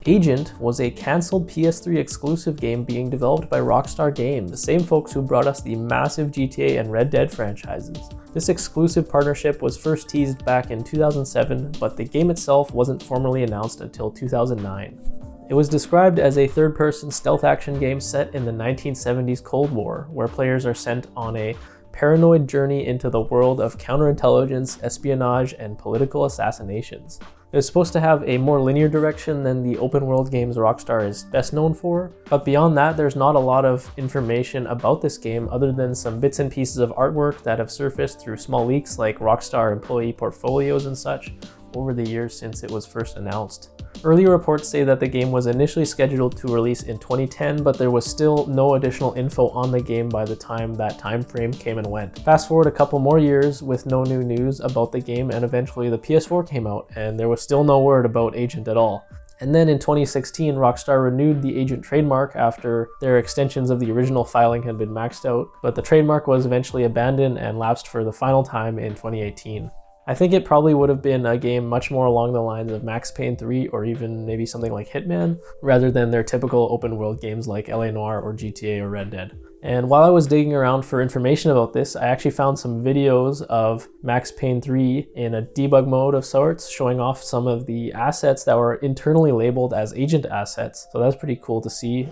Agent was a cancelled PS3 exclusive game being developed by Rockstar Games, the same folks who brought us the massive GTA and Red Dead franchises. This exclusive partnership was first teased back in 2007, but the game itself wasn't formally announced until 2009. It was described as a third-person stealth action game set in the 1970s Cold War, where players are sent on a paranoid journey into the world of counterintelligence, espionage, and political assassinations. It was supposed to have a more linear direction than the open world games Rockstar is best known for, but beyond that there's not a lot of information about this game other than some bits and pieces of artwork that have surfaced through small leaks like Rockstar employee portfolios and such over the years since it was first announced. Earlier reports say that the game was initially scheduled to release in 2010, but there was still no additional info on the game by the time that time frame came and went. Fast forward a couple more years with no new news about the game, and eventually the PS4 came out and there was still no word about Agent at all. And then in 2016, Rockstar renewed the Agent trademark after their extensions of the original filing had been maxed out, but the trademark was eventually abandoned and lapsed for the final time in 2018. I think it probably would have been a game much more along the lines of Max Payne 3 or even maybe something like Hitman, rather than their typical open world games like LA Noire or GTA or Red Dead. And while I was digging around for information about this, I actually found some videos of Max Payne 3 in a debug mode of sorts, showing off some of the assets that were internally labeled as Agent assets. So that's pretty cool to see.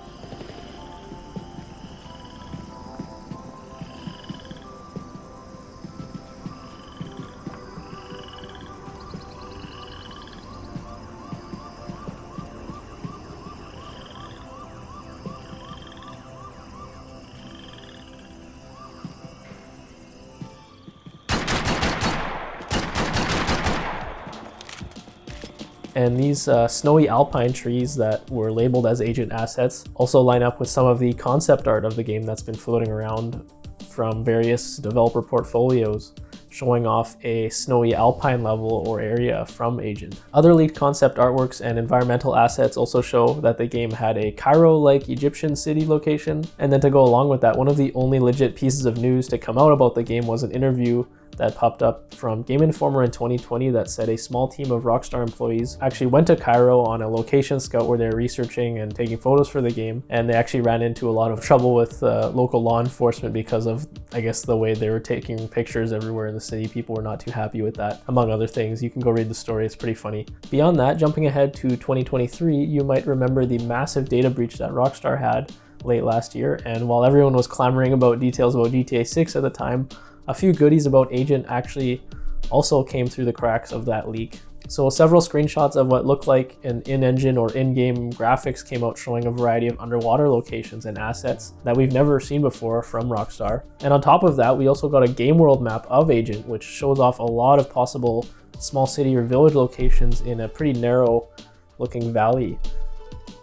And these snowy alpine trees that were labeled as Agent assets also line up with some of the concept art of the game that's been floating around from various developer portfolios, showing off a snowy alpine level or area from Agent. Other leaked concept artworks and environmental assets also show that the game had a Cairo-like Egyptian city location. And then to go along with that, one of the only legit pieces of news to come out about the game was an interview that popped up from Game Informer in 2020 that said a small team of Rockstar employees actually went to Cairo on a location scout where they were researching and taking photos for the game, and they actually ran into a lot of trouble with local law enforcement because of, I guess, the way they were taking pictures everywhere in the city. People were not too happy with that, among other things. You can go read the story, it's pretty funny. Beyond that, jumping ahead to 2023, you might remember the massive data breach that Rockstar had late last year, and while everyone was clamoring about details about GTA 6 at the time, a few goodies about Agent actually also came through the cracks of that leak. So several screenshots of what looked like an in-engine or in-game graphics came out showing a variety of underwater locations and assets that we've never seen before from Rockstar. And on top of that, we also got a game world map of Agent, which shows off a lot of possible small city or village locations in a pretty narrow looking valley.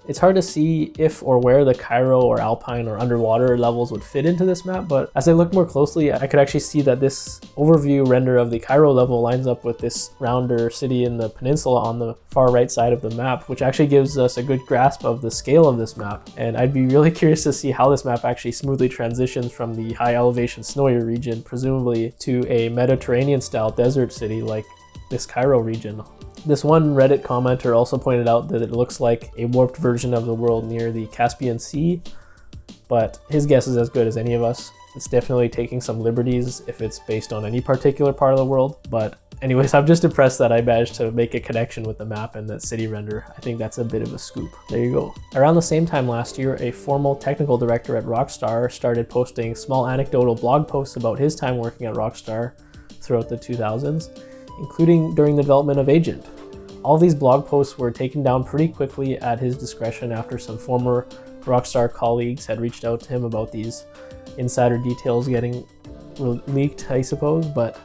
It's hard to see if or where the Cairo or Alpine or underwater levels would fit into this map, but as I look more closely, I could actually see that this overview render of the Cairo level lines up with this rounder city in the peninsula on the far right side of the map, which actually gives us a good grasp of the scale of this map. And I'd be really curious to see how this map actually smoothly transitions from the high elevation snowy region, presumably to a Mediterranean style desert city like this Cairo region. This one Reddit commenter also pointed out that it looks like a warped version of the world near the Caspian Sea, but his guess is as good as any of us. It's definitely taking some liberties if it's based on any particular part of the world, but anyways, I'm just impressed that I managed to make a connection with the map and that city render. I think that's a bit of a scoop. There you go. Around the same time last year, a formal technical director at Rockstar started posting small anecdotal blog posts about his time working at Rockstar throughout the 2000s, including during the development of Agent. All these blog posts were taken down pretty quickly at his discretion after some former Rockstar colleagues had reached out to him about these insider details getting leaked, I suppose, but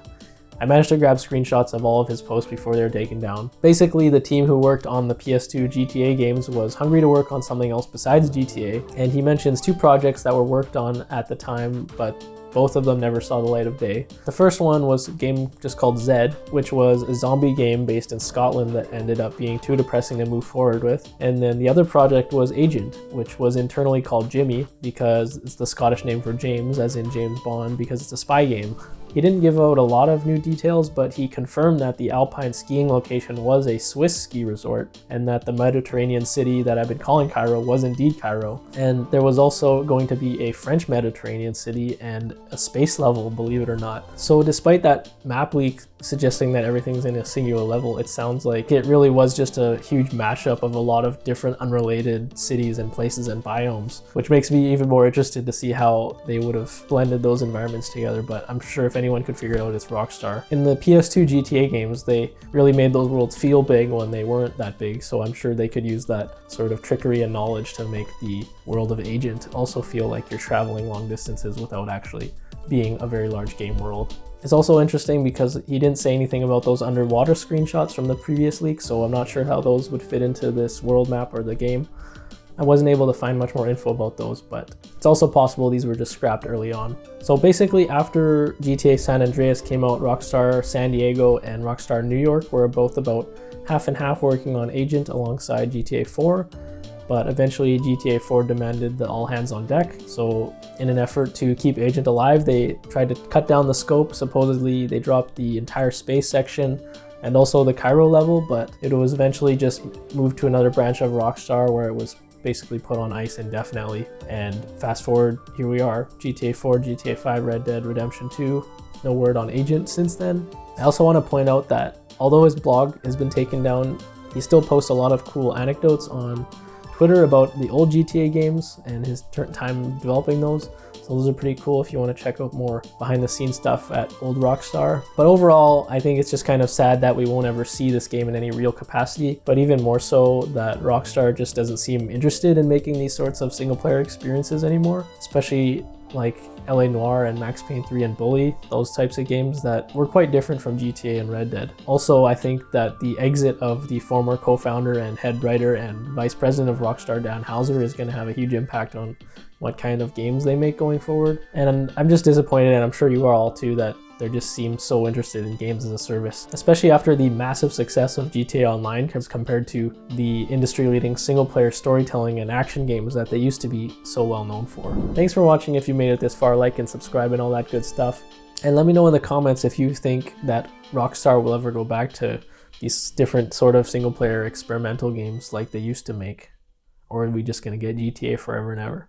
I managed to grab screenshots of all of his posts before they were taken down. Basically, the team who worked on the PS2 GTA games was hungry to work on something else besides GTA, and he mentions two projects that were worked on at the time, but both of them never saw the light of day. The first one was a game just called Zed, which was a zombie game based in Scotland that ended up being too depressing to move forward with. And then the other project was Agent, which was internally called Jimmy because it's the Scottish name for James, as in James Bond, because it's a spy game. He didn't give out a lot of new details, but he confirmed that the alpine skiing location was a Swiss ski resort, and that the Mediterranean city that I've been calling Cairo was indeed Cairo. And there was also going to be a French Mediterranean city and a space level, believe it or not. So despite that map leak suggesting that everything's in a singular level, it sounds like it really was just a huge mashup of a lot of different unrelated cities and places and biomes, which makes me even more interested to see how they would have blended those environments together. But I'm sure if anyone could figure it out, it's Rockstar. In the PS2 GTA games, they really made those worlds feel big when they weren't that big, so I'm sure they could use that sort of trickery and knowledge to make the world of Agent also feel like you're traveling long distances without actually being a very large game world. It's also interesting because he didn't say anything about those underwater screenshots from the previous leak, so I'm not sure how those would fit into this world map or the game. I wasn't able to find much more info about those, but it's also possible these were just scrapped early on. So basically, after GTA San Andreas came out, Rockstar San Diego and Rockstar New York were both about half and half working on Agent alongside GTA 4. But eventually GTA 4 demanded the all hands on deck. So in an effort to keep Agent alive, they tried to cut down the scope. Supposedly they dropped the entire space section and also the Cairo level, but it was eventually just moved to another branch of Rockstar where it was basically put on ice indefinitely. And fast forward, here we are, GTA 4, GTA 5, Red Dead Redemption 2. No word on Agent since then. I also want to point out that although his blog has been taken down, he still posts a lot of cool anecdotes on Twitter about the old GTA games and his time developing those. So those are pretty cool if you want to check out more behind the scenes stuff at old Rockstar. But overall, I think it's just kind of sad that we won't ever see this game in any real capacity, but even more so that Rockstar just doesn't seem interested in making these sorts of single player experiences anymore, especially like LA Noire and Max Payne 3 and Bully, those types of games that were quite different from GTA and Red Dead. Also, I think that the exit of the former co-founder and head writer and vice president of Rockstar, Dan Houser, is going to have a huge impact on what kind of games they make going forward. And I'm just disappointed, and I'm sure you are all too, that they just seem so interested in games as a service, especially after the massive success of GTA Online compared to the industry-leading single-player storytelling and action games that they used to be so well known for. Thanks for watching. If you made it this far, like and subscribe and all that good stuff. And let me know in the comments if you think that Rockstar will ever go back to these different sort of single-player experimental games like they used to make, or are we just gonna get GTA forever and ever?